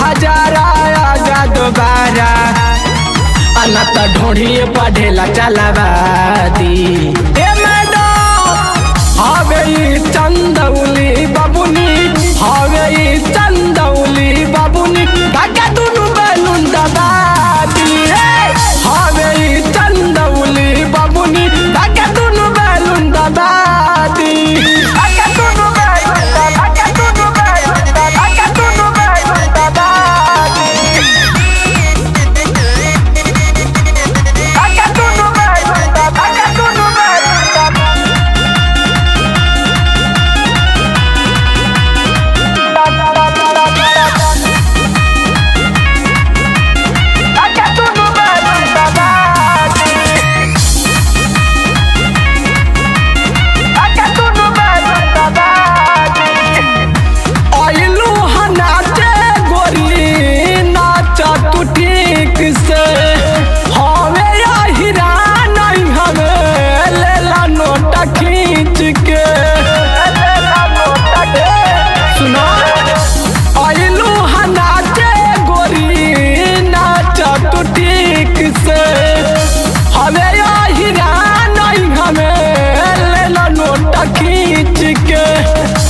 हजारा आजा दोबारा अनत ढोढ़िए पढ़ेला चलावा दी। ए मैडम हवे चंदौली बाबुनी हवे चंदौली बाबुनी धागा दुनु बैलून दबा दी। हवे चंदौली बाबुनी धागा दुनु बैलून दबा दी।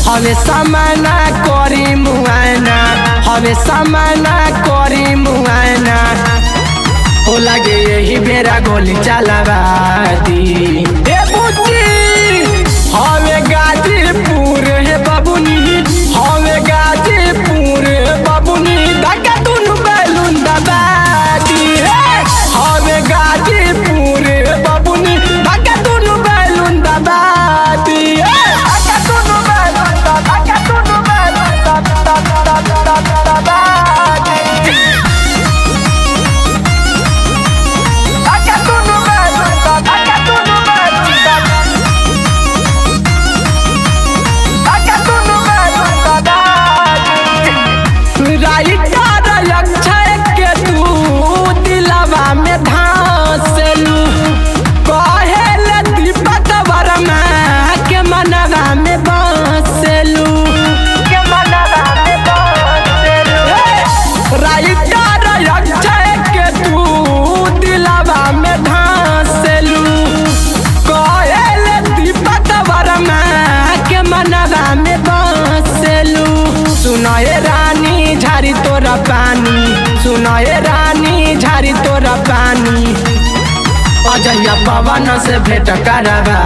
हवे समाना करी मुआना हवे समाना करी मुआना हो लगे यही बेरा गोली चलावा दी। ए बुच्ची हवे गाजीपुर है बाबुनी हवे गाजीपुर बाबुनी धागा दुनु बैलून दबा दी। हवे गाजीपुर बाबुनी धागा दुनु बैलून दबा दी। सुनाए रानी झारी तोरा पानी सुनाए रानी झारी तोरा पानी अजया पवन से भेंट करवा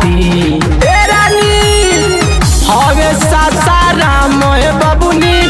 दी। ए रानी हवे सासाराम बाबुनी